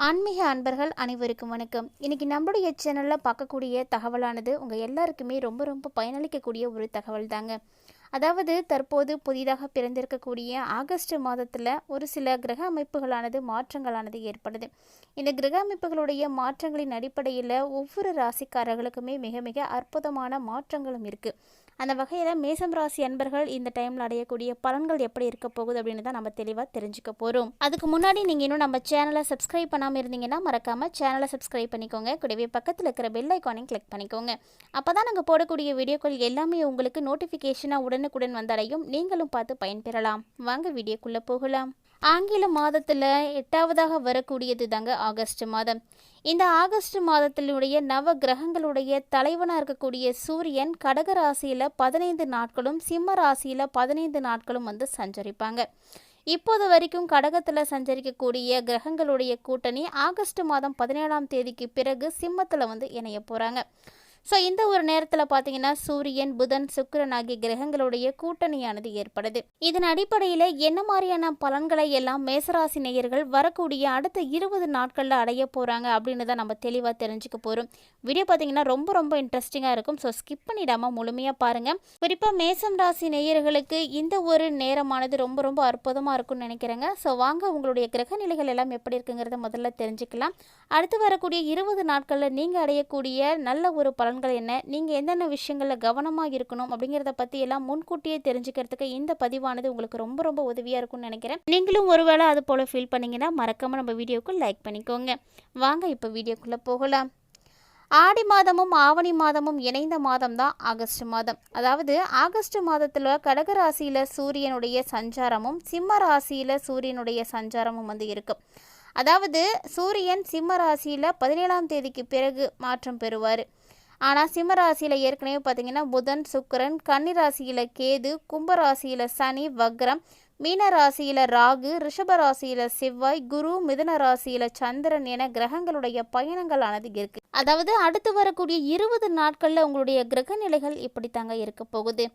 ஆன்மீக அன்பர்கள் அனைவருக்கும் வணக்கம். இன்னைக்கு நம்மளுடைய சேனலில் பார்க்கக்கூடிய தகவலானது உங்கள் எல்லாருக்குமே ரொம்ப ரொம்ப பயனளிக்கக்கூடிய ஒரு தகவல் தாங்க. அதாவது தற்போது புதிதாக பிறந்திருக்கக்கூடிய ஆகஸ்ட் மாதத்தில் ஒரு சில கிரக அமைப்புகளானது மாற்றங்களானது ஏற்படுது. இந்த கிரக அமைப்புகளுடைய மாற்றங்களின் அடிப்படையில் ஒவ்வொரு ராசிக்காரர்களுக்குமே மிக மிக அற்புதமான மாற்றங்களும் இருக்குது. அந்த வகையில் மேசம் ராசி அன்பர்கள் இந்த டைமில் அடையக்கூடிய பலன்கள் எப்படி இருக்க போகுது அப்படின்னு தான் நம்ம தெளிவாக தெரிஞ்சுக்க போகிறோம். அதுக்கு முன்னாடி நீங்கள் இன்னும் நம்ம சேனலை சப்ஸ்கிரைப் பண்ணாமல் இருந்தீங்கன்னா மறக்காமல் சேனலை சப்ஸ்கிரைப் பண்ணிக்கோங்க. கூடவே பக்கத்தில் இருக்கிற பெல் ஐக்கானையும் கிளிக் பண்ணிக்கோங்க. அப்போ தான் நாங்கள் போடக்கூடிய வீடியோக்கள் எல்லாமே உங்களுக்கு நோட்டிஃபிகேஷனாக உடனுக்குடன் வந்தடையும். நீங்களும் பார்த்து பயன்பெறலாம். வாங்க வீடியோக்குள்ளே போகலாம். ஆங்கில மாதத்தில் 8வதாக வரக்கூடியது தாங்க ஆகஸ்ட் மாதம். இந்த ஆகஸ்ட் மாதத்தினுடைய நவ கிரகங்களுடைய தலைவனாக இருக்கக்கூடிய சூரியன் கடக ராசியில் 15 நாட்களும் சிம்ம ராசியில் 15 நாட்களும் சஞ்சரிப்பாங்க. இப்போது வரைக்கும் கடகத்தில் சஞ்சரிக்கக்கூடிய கிரகங்களுடைய கூட்டணி ஆகஸ்ட் மாதம் 17ஆம் தேதிக்கு பிறகு சிம்மத்தில் இணைய போகிறாங்க. ஸோ இந்த ஒரு நேரத்தில் பார்த்தீங்கன்னா சூரியன் புதன் சுக்கிரன் ஆகிய கிரகங்களுடைய கூட்டணியானது ஏற்படுது. இதன் அடிப்படையில் என்ன மாதிரியான பலன்களை எல்லாம் மேசராசி நேயர்கள் வரக்கூடிய அடுத்த 20 நாட்களில் அடைய போகிறாங்க அப்படின்னு தான் நம்ம தெளிவாக தெரிஞ்சுக்க போகிறோம். வீடியோ பார்த்தீங்கன்னா ரொம்ப ரொம்ப இன்ட்ரெஸ்டிங்காக இருக்கும். ஸோ ஸ்கிப் பண்ணிடாமல் முழுமையாக பாருங்கள். குறிப்பாக மேசம் ராசி நேயர்களுக்கு இந்த ஒரு நேரமானது ரொம்ப ரொம்ப அற்புதமாக இருக்கும்னு நினைக்கிறேங்க. ஸோ வாங்க உங்களுடைய கிரக நிலைகள் எல்லாம் எப்படி இருக்குங்கிறத முதல்ல தெரிஞ்சுக்கலாம். அடுத்து வரக்கூடிய 20 நாட்களில் நீங்கள் அடையக்கூடிய நல்ல ஒரு பலன்கள் என்ன, நீங்கள் என்னென்ன விஷயங்களில் கவனமாக இருக்கணும் அப்படிங்கிறத பற்றி எல்லாம் முன்கூட்டியே தெரிஞ்சுக்கிறதுக்கு இந்த பதிவானது உங்களுக்கு ரொம்ப ரொம்ப உதவியாக இருக்கும்னு நினைக்கிறேன். நீங்களும் ஒருவேளை அது போல் ஃபீல் பண்ணிங்கன்னா மறக்காமல் நம்ம வீடியோக்கு லைக் பண்ணிக்கோங்க. வாங்க இப்போ வீடியோக்குள்ளே போகலாம். ஆடி மாதமும் ஆவணி மாதமும் இணைந்த மாதம் தான் ஆகஸ்ட் மாதம். அதாவது ஆகஸ்ட் மாதத்தில் கடகராசியில் சூரியனுடைய சஞ்சாரமும் சிம்ம ராசியில் சூரியனுடைய சஞ்சாரமும் இருக்கும். அதாவது சூரியன் சிம்ம ராசியில் 17ஆம் தேதிக்கு பிறகு மாற்றம் பெறுவார். ஆனால் சிம்மராசியில் ஏற்கனவே பார்த்தீங்கன்னா புதன் சுக்கிரன், கன்னி ராசியில் கேது, கும்பராசியில் சனி வக்ரம், மீன ராசியில் ராகு, ரிஷப ராசியில் செவ்வாய், குரு, மிதுன ராசியில் சந்திரன் என கிரகங்களுடைய பயணங்களானது இருக்குது. அதாவது அடுத்து வரக்கூடிய 20 நாட்களில் உங்களுடைய கிரக நிலைகள் இப்படித்தாங்க இருக்க போகுது.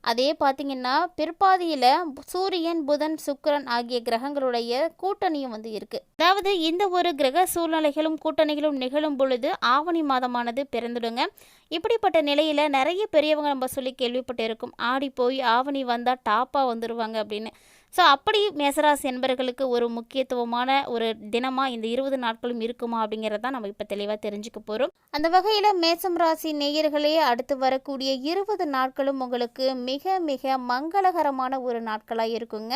அதே பார்த்தீங்கன்னா பிற்பாதியில் சூரியன் புதன் சுக்கிரன் ஆகிய கிரகங்களுடைய கூட்டணியும் இருக்குது. அதாவது இந்த ஒரு கிரக சூழ்நிலைகளும் கூட்டணிகளும் நிகழும் பொழுது ஆவணி மாதமானது பிறந்துடுங்க. இப்படிப்பட்ட நிலையில் நிறைய பெரியவங்க நம்ம சொல்லி கேள்விப்பட்டு இருக்கும், ஆடி போய் ஆவணி வந்தால் டாப்பாக வந்துடுவாங்க அப்படின்னு. ஸோ அப்படி மேசராசி என்பர்களுக்கு ஒரு முக்கியத்துவமான ஒரு தினமாக இந்த 20 நாட்களும் இருக்குமா அப்படிங்கிறதான் நம்ம இப்போ தெளிவாக தெரிஞ்சுக்க போகிறோம். அந்த வகையில் மேசம் ராசி நேயர்களே அடுத்து வரக்கூடிய 20 நாட்களும் உங்களுக்கு மிக மிக மங்களகரமான ஒரு நாட்களாக இருக்குங்க.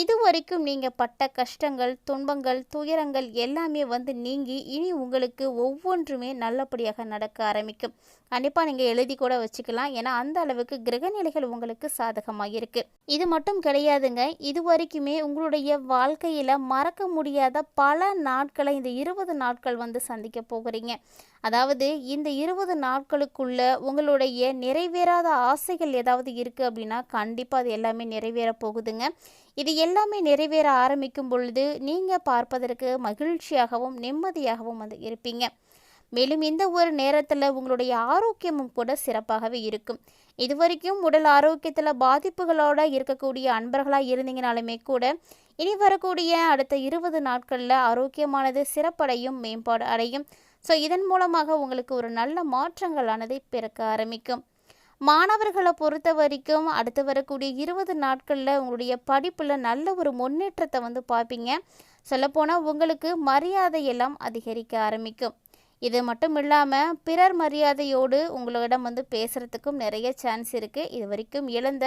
இது வரைக்கும் நீங்கள் பட்ட கஷ்டங்கள், துன்பங்கள், துயரங்கள் எல்லாமே நீங்கி இனி உங்களுக்கு ஒவ்வொன்றுமே நல்லபடியாக நடக்க ஆரம்பிக்கும். கண்டிப்பாக நீங்கள் எழுதி கூட வச்சுக்கலாம். ஏன்னா அந்த அளவுக்கு கிரகநிலைகள் உங்களுக்கு சாதகமாக இருக்குது. இது மட்டும் கிடையாதுங்க, இது வரைக்குமே உங்களுடைய வாழ்க்கையில் மறக்க முடியாத பல நாட்களை இந்த 20 நாட்கள் சந்திக்க போகிறீங்க. அதாவது இந்த 20 நாட்களுக்குள்ள உங்களுடைய நிறைவேறாத ஆசைகள் ஏதாவது இருக்குது அப்படின்னா கண்டிப்பாக அது எல்லாமே நிறைவேற போகுதுங்க. இது எல்லாமே நிறைவேற ஆரம்பிக்கும் பொழுது நீங்கள் பார்ப்பதற்கு மகிழ்ச்சியாகவும் நிம்மதியாகவும் இருப்பீங்க. மேலும் இந்த ஒரு நேரத்தில் உங்களுடைய ஆரோக்கியமும் கூட சிறப்பாகவே இருக்கும். இதுவரைக்கும் உடல் ஆரோக்கியத்தில் பாதிப்புகளோடு இருக்கக்கூடிய அன்பர்களாக இருந்தீங்கனாலுமே கூட இனி வரக்கூடிய அடுத்த 20 நாட்களில் ஆரோக்கியமானது சிறப்படையும் மேம்பாடு அடையும். ஸோ இதன் மூலமாக உங்களுக்கு ஒரு நல்ல மாற்றங்களானது பிறக்க ஆரம்பிக்கும். மாணவர்களை பொறுத்த வரைக்கும் அடுத்து வரக்கூடிய 20 நாட்களில் உங்களுடைய படிப்பில் நல்ல ஒரு முன்னேற்றத்தை பார்ப்பீங்க. சொல்லப்போனால் உங்களுக்கு மரியாதையெல்லாம் அதிகரிக்க ஆரம்பிக்கும். இது மட்டும் இல்லாமல் பிறர் மரியாதையோடு உங்களிடம் பேசுகிறதுக்கும் நிறைய சான்ஸ் இருக்குது. இது வரைக்கும் இழந்த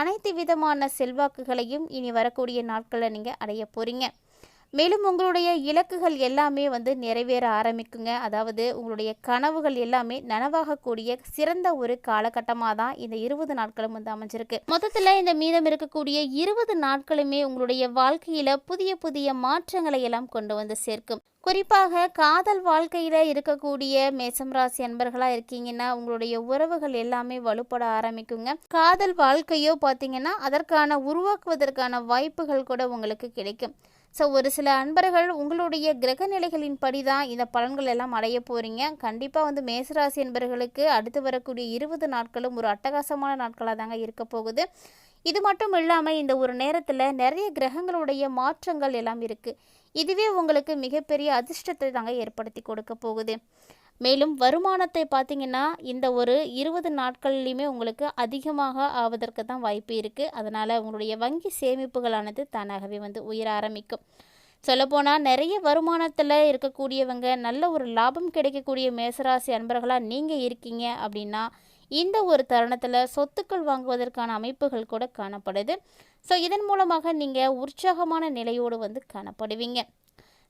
அனைத்து விதமான செல்வாக்குகளையும் இனி வரக்கூடிய நாட்களில் நீங்கள் அடைய போகிறீங்க. மேலும் உங்களுடைய இலக்குகள் எல்லாமே நிறைவேற ஆரம்பிக்குங்க. அதாவது உங்களுடைய கனவுகள் எல்லாமே நனவாகக்கூடிய சிறந்த ஒரு காலகட்டமாக தான் இந்த 20 நாட்களும் அமைஞ்சிருக்கு. மொத்தத்தில் இந்த மீதம் இருக்கக்கூடிய 20 நாட்களுமே உங்களுடைய வாழ்க்கையில் புதிய புதிய மாற்றங்களை எல்லாம் கொண்டு சேர்க்கும். குறிப்பாக காதல் வாழ்க்கையில் இருக்கக்கூடிய மேசம் ராசி அன்பர்களாக இருக்கீங்கன்னா உங்களுடைய உறவுகள் எல்லாமே வலுப்பட ஆரம்பிக்குங்க. காதல் வாழ்க்கையோ பார்த்தீங்கன்னா அதற்கான உருவாக்குவதற்கான வாய்ப்புகள் கூட உங்களுக்கு கிடைக்கும். ஸோ ஒரு சில அன்பர்கள் உங்களுடைய கிரக நிலைகளின் படி தான் இந்த பலன்கள் எல்லாம் அடைய போகிறீங்க. கண்டிப்பாக மேசராசி அன்பர்களுக்கு அடுத்து வரக்கூடிய 20 நாட்களும் ஒரு அட்டகாசமான நாட்களாக தாங்க இருக்க போகுது. இது மட்டும் இல்லாமல் இந்த ஒரு நேரத்தில் நிறைய கிரகங்களுடைய மாற்றங்கள் எல்லாம் இருக்குது. இதுவே உங்களுக்கு மிகப்பெரிய அதிர்ஷ்டத்தை தாங்க ஏற்படுத்தி கொடுக்க போகுது. மேலும் வருமானத்தை பார்த்தீங்கன்னா இந்த ஒரு 20 நாட்கள்லையுமே உங்களுக்கு அதிகமாக ஆவதற்கு தான் வாய்ப்பு இருக்குது. அதனால் உங்களுடைய வங்கி சேமிப்புகளானது தானாகவே வந்து உயர ஆரம்பிக்கும். சொல்லப்போனால் நிறைய வருமானத்தில் இருக்கக்கூடியவங்க, நல்ல ஒரு லாபம் கிடைக்கக்கூடிய மேசராசி அன்பர்களாக நீங்கள் இருக்கீங்க அப்படின்னா இந்த ஒரு தருணத்தில் சொத்துக்கள் வாங்குவதற்கான அமைப்புகள் கூட காணப்படுது. ஸோ இதன் மூலமாக நீங்கள் உற்சாகமான நிலையோடு வந்து காணப்படுவீங்க.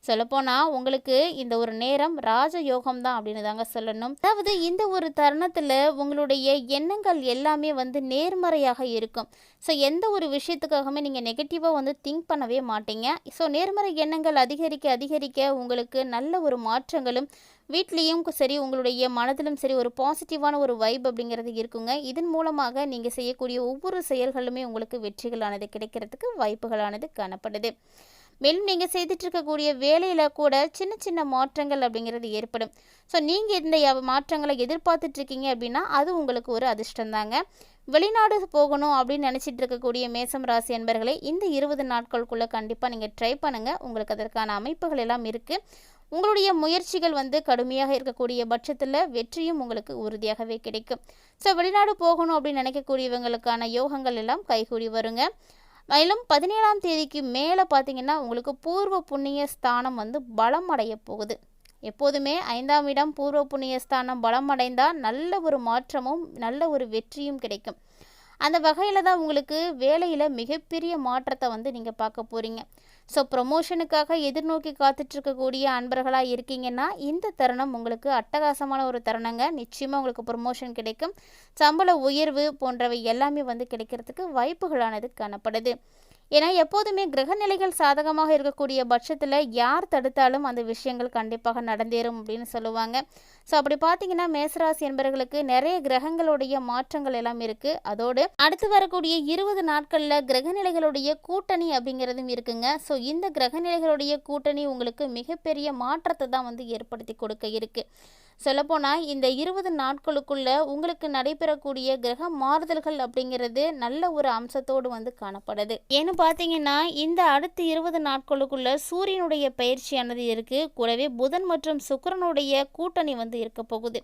சொல்லப்போனால் உங்களுக்கு இந்த ஒரு நேரம் ராஜயோகம் தான் அப்படின்னு தாங்க சொல்லணும். அதாவது இந்த ஒரு தருணத்தில் உங்களுடைய எண்ணங்கள் எல்லாமே வந்து நேர்மறையாக இருக்கும். ஸோ எந்த ஒரு விஷயத்துக்காகவே நீங்கள் நெகட்டிவாக வந்து திங்க் பண்ணவே மாட்டீங்க. ஸோ நேர்மறை எண்ணங்கள் அதிகரிக்க அதிகரிக்க உங்களுக்கு நல்ல ஒரு மாற்றங்களும் வீட்லேயும் சரி உங்களுடைய மனதிலும் சரி ஒரு பாசிட்டிவான ஒரு வைப் அப்படிங்கிறது இருக்குங்க. இதன் மூலமாக நீங்கள் செய்யக்கூடிய ஒவ்வொரு செயல்களுமே உங்களுக்கு வெற்றிகளானது கிடைக்கிறதுக்கு வாய்ப்புகளானது காணப்படுது. மேலும் நீங்கள் செய்துட்டு இருக்கக்கூடிய வேலையில் கூட சின்ன சின்ன மாற்றங்கள் அப்படிங்கிறது ஏற்படும். ஸோ நீங்கள் இந்த மாற்றங்களை எதிர்பார்த்துட்ருக்கீங்க அப்படின்னா அது உங்களுக்கு ஒரு அதிர்ஷ்டந்தாங்க. வெளிநாடு போகணும் அப்படின்னு நினச்சிட்டு இருக்கக்கூடிய மேசம் ராசி அன்பர்களே, இந்த 20 நாட்களுக்குள்ளே கண்டிப்பாக நீங்கள் ட்ரை பண்ணுங்கள். உங்களுக்கு அதற்கான அமைப்புகள் எல்லாம் இருக்குது. உங்களுடைய முயற்சிகள் வந்து கடுமையாக இருக்கக்கூடிய பட்சத்தில் வெற்றியும் உங்களுக்கு உறுதியாகவே கிடைக்கும். ஸோ வெளிநாடு போகணும் அப்படின்னு நினைக்கக்கூடியவங்களுக்கான யோகங்கள் எல்லாம் கைகூடி வருங்க. மேலும் 17ஆம் தேதிக்கு மேலே பார்த்தீங்கன்னா உங்களுக்கு பூர்வ புண்ணிய ஸ்தானம் வந்து பலம் அடைய போகுது. எப்போதுமே 5ஆம் இடம் பூர்வ புண்ணிய ஸ்தானம் பலம் அடைந்தால் நல்ல ஒரு மாற்றமும் நல்ல ஒரு வெற்றியும் கிடைக்கும். அந்த வகையில் தான் உங்களுக்கு வேலையில் மிகப்பெரிய மாற்றத்தை வந்து நீங்கள் பார்க்க போகிறீங்க. ஸோ ப்ரொமோஷனுக்காக எதிர்நோக்கி காத்துட்ருக்கக்கூடிய அன்பர்களாக இருக்கீங்கன்னா இந்த தருணம் உங்களுக்கு அட்டகாசமான ஒரு தருணங்க. நிச்சயமாக உங்களுக்கு ப்ரொமோஷன் கிடைக்கும். சம்பள உயர்வு போன்றவை எல்லாமே வந்து கிடைக்கிறதுக்கு வாய்ப்புகளானது காணப்படுது. ஏன்னா எப்போதுமே கிரகநிலைகள் சாதகமாக இருக்கக்கூடிய பட்சத்தில் யார் தடுத்தாலும் அந்த விஷயங்கள் கண்டிப்பாக நடந்தேறும் அப்படின்னு சொல்லுவாங்க. ஸோ அப்படி பார்த்தீங்கன்னா மேசராசி என்பவர்களுக்கு நிறைய கிரகங்களுடைய மாற்றங்கள் எல்லாம் இருக்குது. அதோடு அடுத்து வரக்கூடிய 20 நாட்களில் கிரகநிலைகளுடைய கூட்டணி அப்படிங்கிறதும் இருக்குங்க. ஸோ இந்த கிரகநிலைகளுடைய கூட்டணி உங்களுக்கு மிகப்பெரிய மாற்றத்தை தான் வந்து ஏற்படுத்தி கொடுக்க இருக்குது. சொல்லப்போனால் இந்த 20 நாட்களுக்குள்ள உங்களுக்கு நடைபெறக்கூடிய கிரக மாறுதல்கள் அப்படிங்கிறது நல்ல ஒரு அம்சத்தோடு வந்து காணப்படுது. ஏன்னு பார்த்தீங்கன்னா இந்த அடுத்த 20 நாட்களுக்குள்ள சூரியனுடைய பயிற்சியானது இருக்குது. கூடவே புதன் மற்றும் சுக்கிரனுடைய கூட்டணி வந்து இருக்க போகுது.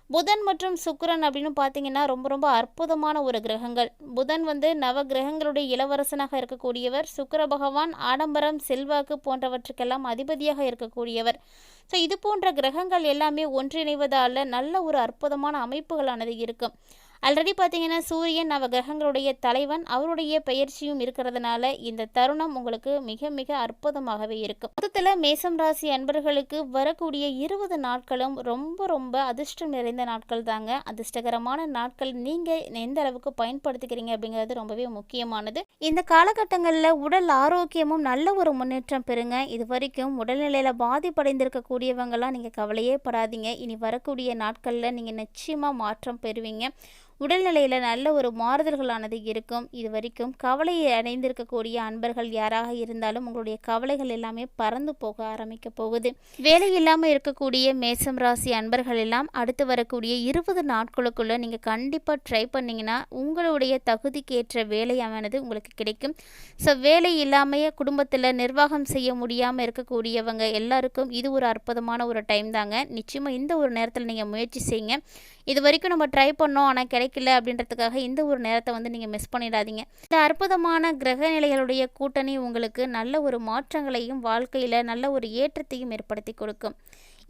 புதன் மற்றும் சுக்கிரன் அப்படின்னு பார்த்தீங்கன்னா ரொம்ப ரொம்ப அற்புதமான ஒரு கிரகங்கள். புதன் வந்து நவ கிரகங்களுடைய இளவரசனாக இருக்கக்கூடியவர். சுக்கிர பகவான் ஆடம்பரம் செல்வாக்கு போன்றவற்றுக்கெல்லாம் அதிபதியாக இருக்கக்கூடியவர். ஸோ இது போன்ற கிரகங்கள் எல்லாமே ஒன்றிணைவதால் நல்ல ஒரு அற்புதமான அமைப்புகளானது இருக்கும். ஆல்ரெடி பார்த்தீங்கன்னா சூரியன் நவ கிரகங்களுடைய தலைவன், அவருடைய பயிற்சியும் இருக்கிறதுனால இந்த தருணம் உங்களுக்கு மிக மிக அற்புதமாகவே இருக்கும். மொத்தத்தில் மேசம் ராசி அன்பர்களுக்கு வரக்கூடிய 20 நாட்களும் ரொம்ப ரொம்ப அதிர்ஷ்டம் நிறைந்த நாட்கள் தாங்க. அதிர்ஷ்டகரமான நாட்கள் நீங்கள் எந்த அளவுக்கு பயன்படுத்திக்கிறீங்க அப்படிங்கிறது ரொம்பவே முக்கியமானது. இந்த காலகட்டங்களில் உடல் ஆரோக்கியமும் நல்ல ஒரு முன்னேற்றம் பெறுங்க. இது வரைக்கும் உடல்நிலையில் பாதிப்படைந்திருக்கக்கூடியவங்களாம் நீங்கள் கவலையே படாதீங்க. இனி வரக்கூடிய நாட்களில் நீங்கள் நிச்சயமாக மாற்றம் பெறுவீங்க. உடல்நிலையில் நல்ல ஒரு மாறுதல்களானது இருக்கும். இது வரைக்கும் கவலையை அடைந்திருக்கக்கூடிய அன்பர்கள் யாராக இருந்தாலும் உங்களுடைய கவலைகள் எல்லாமே பறந்து போக ஆரம்பிக்க போகுது. வேலை இல்லாமல் இருக்கக்கூடிய மேசம் ராசி அன்பர்கள் எல்லாம் அடுத்து வரக்கூடிய 20 நாட்களுக்குள்ள நீங்கள் கண்டிப்பாக ட்ரை பண்ணிங்கன்னா உங்களுடைய தகுதிக்கேற்ற வேலையானது உங்களுக்கு கிடைக்கும். ஸோ வேலை இல்லாமையே குடும்பத்தில் நிர்வாகம் செய்ய முடியாமல் இருக்கக்கூடியவங்க எல்லாருக்கும் இது ஒரு அற்புதமான ஒரு டைம் தாங்க. நிச்சயமாக இந்த ஒரு நேரத்தில் நீங்கள் முயற்சி செய்யுங்க. இது வரைக்கும் நம்ம ட்ரை பண்ணோம் ஆனால் கிடைக்கல அப்படின்றதுக்காக இந்த ஒரு நேரத்தை வந்து நீங்கள் மிஸ் பண்ணிடாதீங்க. இந்த அற்புதமான கிரக நிலைகளுடைய கூட்டணி உங்களுக்கு நல்ல ஒரு மாற்றங்களையும் வாழ்க்கையில் நல்ல ஒரு ஏற்றத்தையும் ஏற்படுத்தி கொடுக்கும்.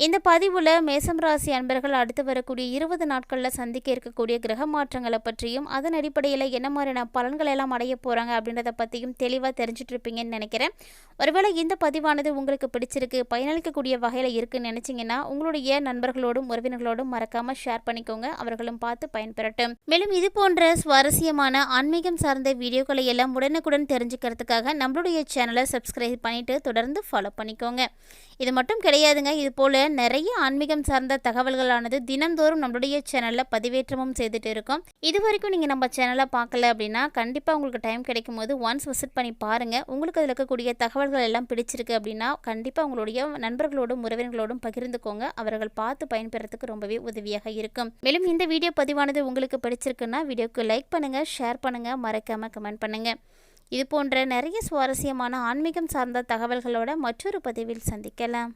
இந்த பதிவில் மேசம் ராசி அன்பர்கள் அடுத்து வரக்கூடிய 20 நாட்களில் சந்திக்க இருக்கக்கூடிய கிரக மாற்றங்களை பற்றியும் அதன் அடிப்படையில் என்ன மாதிரியான பலன்கள் எல்லாம் அடைய போகிறாங்க அப்படின்றத பற்றியும் தெளிவாக தெரிஞ்சுட்டு இருப்பீங்கன்னு நினைக்கிறேன். ஒருவேளை இந்த பதிவானது உங்களுக்கு பிடிச்சிருக்கு, பயனளிக்கக்கூடிய வகையில் இருக்குன்னு நினச்சிங்கன்னா உங்களுடைய நண்பர்களோடும் உறவினர்களோடும் மறக்காமல் ஷேர் பண்ணிக்கோங்க. அவர்களும் பார்த்து பயன்பெறட்டும். மேலும் இது போன்ற சுவாரஸ்யமான ஆன்மீகம் சார்ந்த வீடியோக்களை எல்லாம் உடனுக்குடன் தெரிஞ்சுக்கிறதுக்காக நம்மளுடைய சேனலை சப்ஸ்கிரைப் பண்ணிவிட்டு தொடர்ந்து ஃபாலோ பண்ணிக்கோங்க. இது மட்டும் கிடையாதுங்க. இது போல் நிறைய ஆன்மீகம் சார்ந்த தகவல்களானது தினந்தோறும் நம்மளுடைய சேனலில் பதிவேற்றமும் செய்துட்டு இருக்கோம். இது வரைக்கும் நீங்கள் நம்ம சேனலை பார்க்கல அப்படின்னா கண்டிப்பாக உங்களுக்கு டைம் கிடைக்கும் போது ஒன்ஸ் விசிட் பண்ணி பாருங்கள். உங்களுக்கு அதில் இருக்கக்கூடிய தகவல்கள் எல்லாம் பிடிச்சிருக்கு அப்படின்னா கண்டிப்பாக உங்களுடைய நண்பர்களோடும் உறவினர்களோடும் பகிர்ந்துக்கோங்க. அவர்கள் பார்த்து பயன்பெறத்துக்கு ரொம்பவே உதவியாக இருக்கும். மேலும் இந்த வீடியோ பதிவானது உங்களுக்கு பிடிச்சிருக்குன்னா வீடியோக்கு லைக் பண்ணுங்கள், ஷேர் பண்ணுங்கள், மறக்காமல் கமெண்ட் பண்ணுங்கள். இது போன்ற நிறைய சுவாரஸ்யமான ஆன்மீகம் சார்ந்த தகவல்களோட மற்றொரு பதிவில் சந்திக்கலாம்.